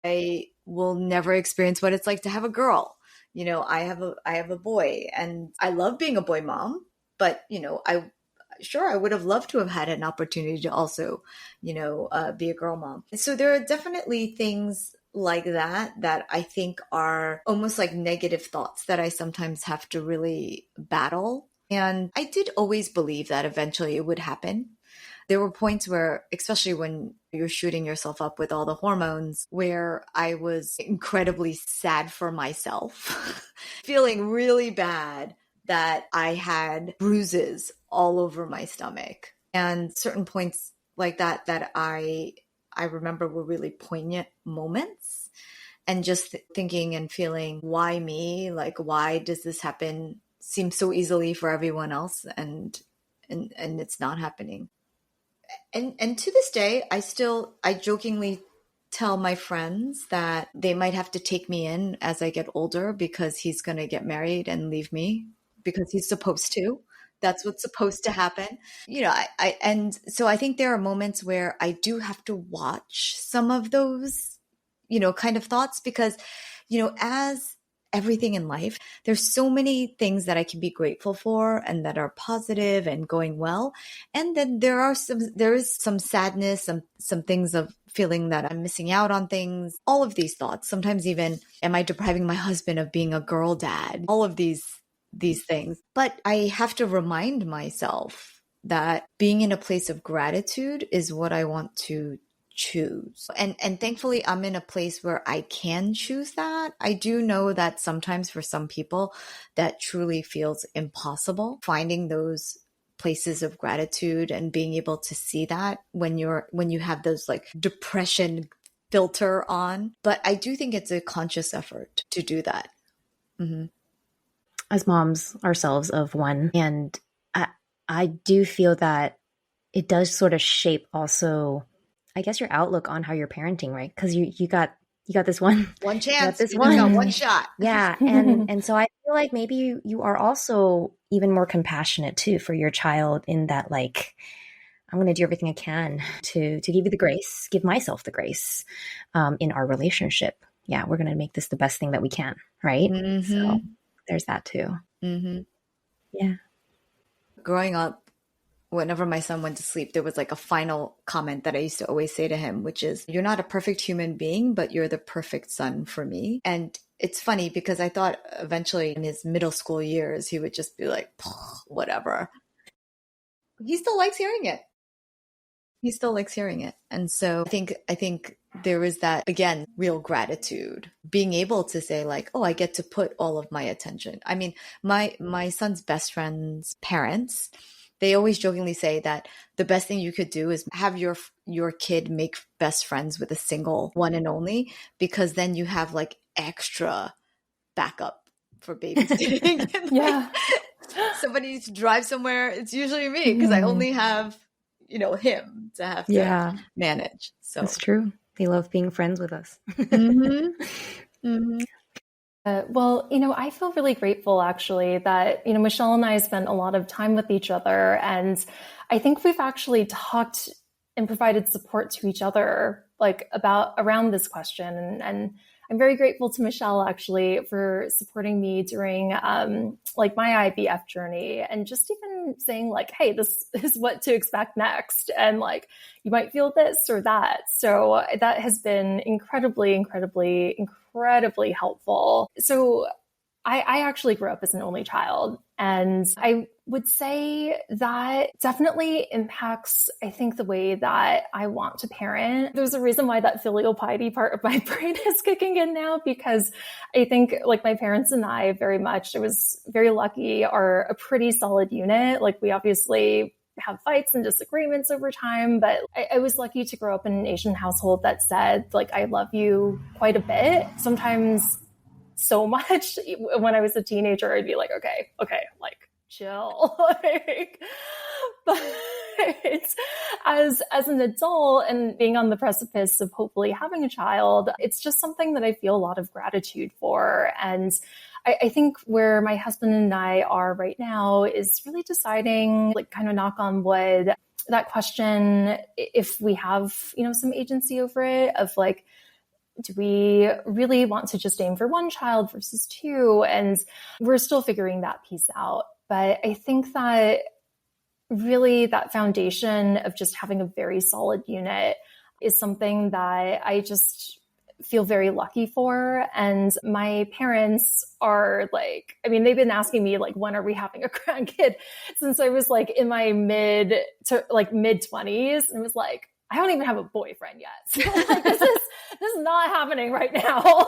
I will never experience what it's like to have a girl. I have a boy, and I love being a boy mom, but I would have loved to have had an opportunity to also, be a girl mom. So there are definitely things like that I think are almost like negative thoughts that I sometimes have to really battle. And I did always believe that eventually it would happen. There were points where, especially when you're shooting yourself up with all the hormones, where I was incredibly sad for myself, feeling really bad that I had bruises all over my stomach. And certain points like that I remember were really poignant moments. And just thinking and feeling, why me? Like, why does this happen? Seems so easily for everyone else, and it's not happening. And to this day, I jokingly tell my friends that they might have to take me in as I get older because he's going to get married and leave me because he's supposed to. That's what's supposed to happen. And so I think there are moments where I do have to watch some of those, kind of thoughts because, as everything in life, there's so many things that I can be grateful for and that are positive and going well. And then there is some sadness, some things of feeling that I'm missing out on things, all of these thoughts. Sometimes even, am I depriving my husband of being a girl dad? All of these things. But I have to remind myself that being in a place of gratitude is what I want to choose. And thankfully, I'm in a place where I can choose that. I do know that sometimes for some people that truly feels impossible, finding those places of gratitude and being able to see that when you have those like depression filter on. But I do think it's a conscious effort to do that. Mm-hmm. As moms ourselves of one, and I do feel that it does sort of shape also, I guess, your outlook on how you're parenting, right? Because you got this one chance, this you got one shot. Yeah. And so I feel like maybe you are also even more compassionate too for your child, in that, like, I'm going to do everything I can to give you the grace, give myself the grace in our relationship. Yeah, we're going to make this the best thing that we can, right? Mm-hmm. So there's that too. Mm-hmm. Yeah. Growing up, whenever my son went to sleep, there was like a final comment that I used to always say to him, which is, you're not a perfect human being, but you're the perfect son for me. And it's funny because I thought eventually in his middle school years, he would just be like, whatever. He still likes hearing it. And so I think there is that, again, real gratitude, being able to say like, oh, I get to put all of my attention. I mean, my son's best friend's parents, they always jokingly say that the best thing you could do is have your kid make best friends with a single one and only, because then you have like extra backup for babysitting. Yeah. Somebody needs to drive somewhere. It's usually me because I only have, him to have to manage. So that's true. They love being friends with us. Mm-hmm. Mm-hmm. Well, I feel really grateful actually that, Michelle and I spent a lot of time with each other. And I think we've actually talked and provided support to each other, like around this question. And I'm very grateful to Michelle actually for supporting me during like my IVF journey, and just even saying like, hey, this is what to expect next. And like, you might feel this or that. So that has been incredibly, incredibly, incredibly helpful. So I actually grew up as an only child, and I would say that definitely impacts, I think, the way that I want to parent. There's a reason why that filial piety part of my brain is kicking in now, because I think like my parents and I I was very lucky, are a pretty solid unit. Like we obviously have fights and disagreements over time, but I was lucky to grow up in an Asian household that said like, I love you quite a bit. Sometimes so much. When I was a teenager, I'd be like, okay, like chill. But as an adult and being on the precipice of hopefully having a child, it's just something that I feel a lot of gratitude for. And I think where my husband and I are right now is really deciding, like kind of knock on wood, that question, if we have, some agency over it, of like, do we really want to just aim for one child versus two? And we're still figuring that piece out. But I think that really that foundation of just having a very solid unit is something that I just feel very lucky for. And my parents are like, they've been asking me like, when are we having a grandkid since I was like in my mid 20s, and it was like, I don't even have a boyfriend yet. So like, this is not happening right now.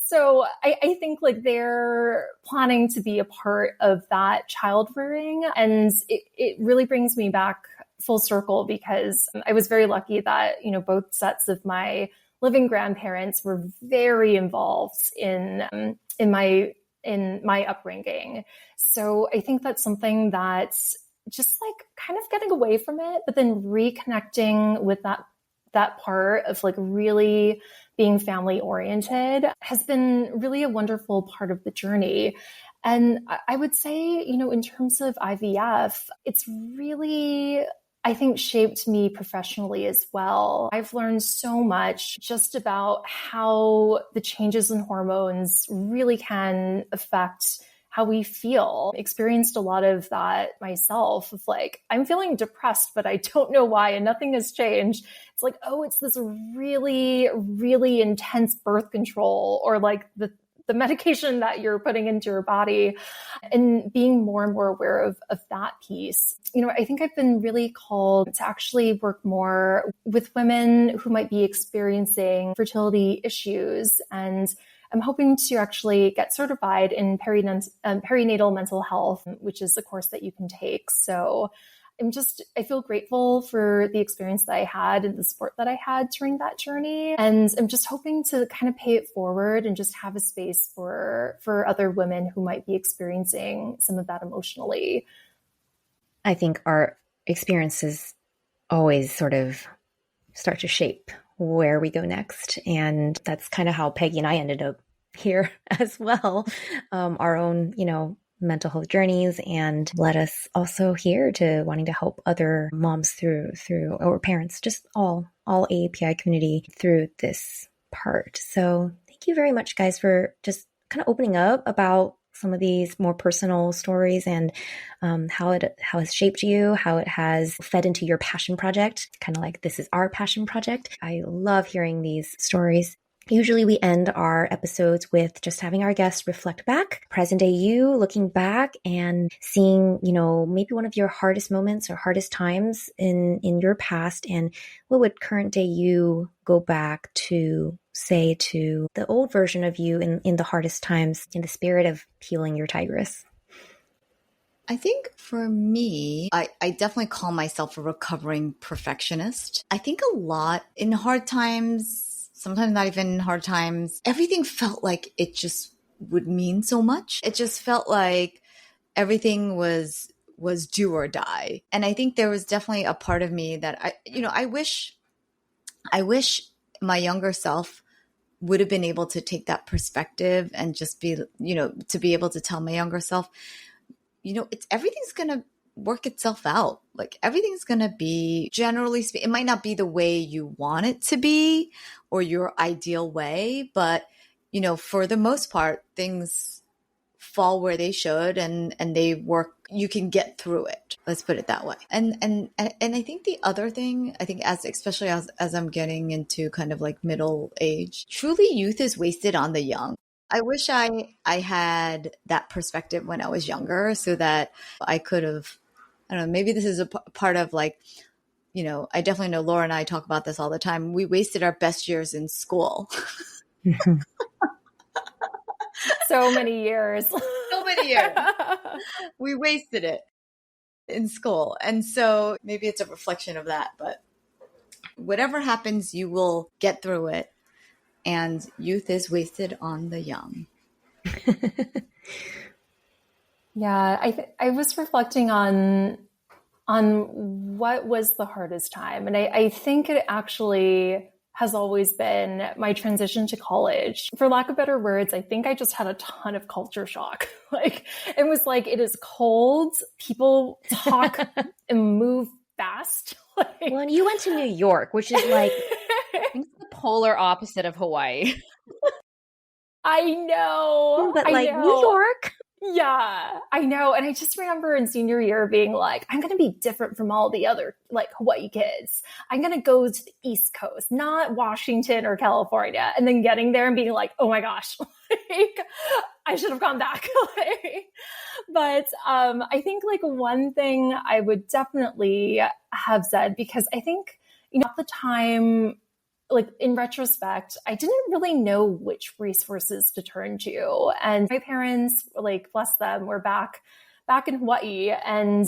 So I think like they're planning to be a part of that child rearing. And it really brings me back full circle, because I was very lucky that, both sets of my living grandparents were very involved in my upbringing. So I think that's something that's just like kind of getting away from it, but then reconnecting with that part of like really being family oriented has been really a wonderful part of the journey. And I would say, in terms of IVF, it's really, I think, shaped me professionally as well. I've learned so much just about how the changes in hormones really can affect how we feel. Experienced a lot of that myself, of like, I'm feeling depressed, but I don't know why, and nothing has changed. It's like, oh, it's this really, really intense birth control, or like the medication that you're putting into your body, and being more and more aware of that piece. I think I've been really called to actually work more with women who might be experiencing fertility issues, and I'm hoping to actually get certified in perinatal mental health, which is a course that you can take. So I feel grateful for the experience that I had and the support that I had during that journey. And I'm just hoping to kind of pay it forward and just have a space for other women who might be experiencing some of that emotionally. I think our experiences always sort of start to shape where we go next. And that's kind of how Peggy and I ended up here as well. Our own, mental health journeys, and led us also here to wanting to help other moms through or parents, just all AAPI community through this part. So thank you very much, guys, for just kind of opening up about some of these more personal stories, and how it has shaped you, how it has fed into your passion project, kind of like this is our passion project. I love hearing these stories. Usually we end our episodes with just having our guests reflect back, present day you, looking back and seeing, maybe one of your hardest moments or hardest times in your past, and what would current day you go back to say to the old version of you in the hardest times, in the spirit of healing your tigress? I think for me, I definitely call myself a recovering perfectionist. I think a lot in hard times, sometimes not even in hard times, everything felt like it just would mean so much. It just felt like everything was do or die. And I think there was definitely a part of me that I wish my younger self would have been able to take that perspective and just be, to be able to tell my younger self, everything's going to work itself out. Like everything's going to be, generally speaking, it might not be the way you want it to be or your ideal way, but, for the most part, things fall where they should and they work. You can get through it. Let's put it that way. And I think the other thing, especially as I'm getting into kind of like middle age, truly youth is wasted on the young. I wish I had that perspective when I was younger, so that I could have, I don't know, maybe this is a part of like, I definitely know Laura and I talk about this all the time. We wasted our best years in school. So many years. We wasted it in school. And so maybe it's a reflection of that, but whatever happens, you will get through it. and youth is wasted on the young. Yeah, I was reflecting on what was the hardest time. And I think it actually has always been my transition to college. For lack of better words, I think I just had a ton of culture shock. Like, it was like, it is cold. People talk and move fast. Like, well, and you went to New York, which is like, I think it's the polar opposite of Hawaii. I know. but like New York. Yeah, I know. And I just remember in senior year being like, I'm going to be different from all the other like Hawaii kids. I'm going to go to the East Coast, not Washington or California. And then getting there and being like, oh my gosh, like, I should have gone back. But I think like one thing I would definitely have said, because I think, at the time, like in retrospect, I didn't really know which resources to turn to. And my parents, like, bless them, were back in Hawaii and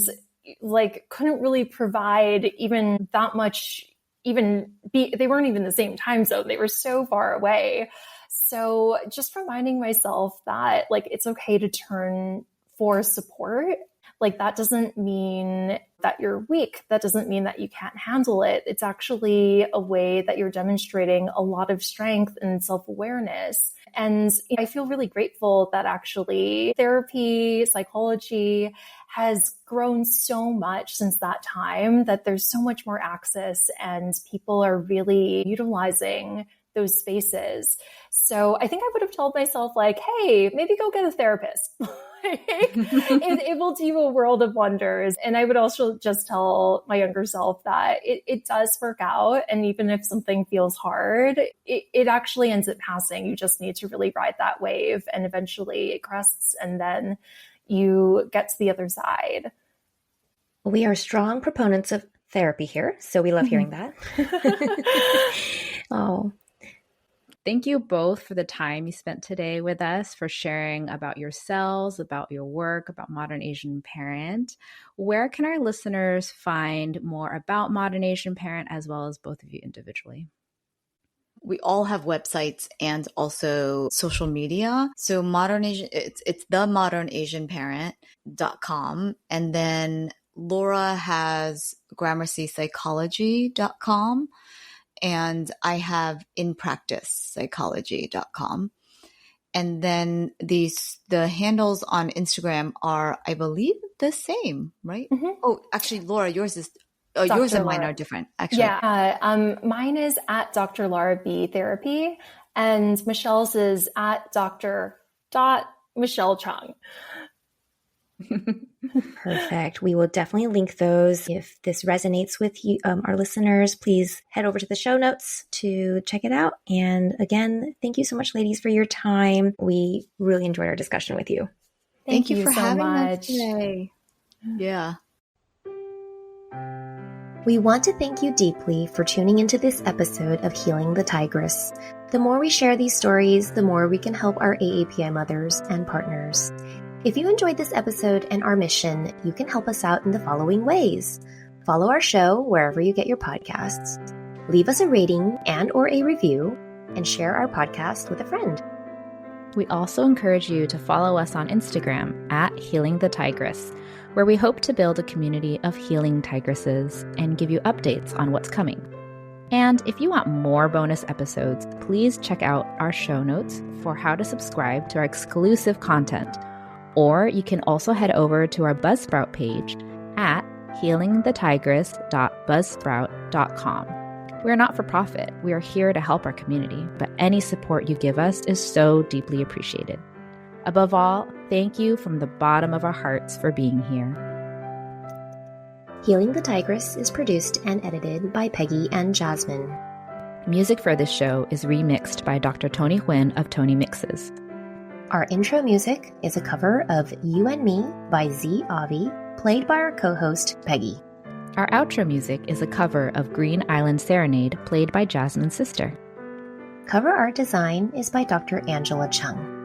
like couldn't really provide even that much, they weren't even the same time zone. They were so far away. So just reminding myself that like, it's okay to turn for support. Like, that doesn't mean that you're weak. That doesn't mean that you can't handle it. It's actually a way that you're demonstrating a lot of strength and self-awareness. And I feel really grateful that actually therapy, psychology has grown so much since that time, that there's so much more access and people are really utilizing those spaces. So I think I would have told myself like, hey, maybe go get a therapist. It will do a world of wonders. And I would also just tell my younger self that it does work out. And even if something feels hard, it actually ends up passing. You just need to really ride that wave and eventually it crests and then you get to the other side. We are strong proponents of therapy here, so we love hearing that. Oh. Thank you both for the time you spent today with us, for sharing about yourselves, about your work, about Modern Asian Parent. Where can our listeners find more about Modern Asian Parent, as well as both of you individually? We all have websites and also social media. So Modern Asian, it's the modernasianparent.com. And then Laura has gramercypsychology.com. And I have inpracticepsychology.com. And then the handles on Instagram are, I believe, the same, right? Mm-hmm. Oh, actually, Laura, yours and mine are different, actually. Yeah. Mine is at Dr. Laura B Therapy, and Michelle's is at Dr.Michelle Chung. Perfect. We will definitely link those. If this resonates with you, our listeners, please head over to the show notes to check it out. And again, thank you so much, ladies, for your time. We really enjoyed our discussion with you. Thank you for so having much. us today. Yeah. We want to thank you deeply for tuning into this episode of Healing the Tigress. The more we share these stories, the more we can help our AAPI mothers and partners. If you enjoyed this episode and our mission, you can help us out in the following ways. Follow our show wherever you get your podcasts. Leave us a rating and or a review, and share our podcast with a friend. We also encourage you to follow us on Instagram at Healing the Tigress, where we hope to build a community of healing tigresses and give you updates on what's coming. And if you want more bonus episodes, please check out our show notes for how to subscribe to our exclusive content. Or you can also head over to our Buzzsprout page at healingthetigress.buzzsprout.com. We are not for profit. We are here to help our community, but any support you give us is so deeply appreciated. Above all, thank you from the bottom of our hearts for being here. Healing the Tigress is produced and edited by Peggy and Jasmine. Music for this show is remixed by Dr. Tony Huynh of Tony Mixes. Our intro music is a cover of You and Me by Z Avi, played by our co-host, Peggy. Our outro music is a cover of Green Island Serenade, played by Jasmine's sister. Cover art design is by Dr. Angela Chung.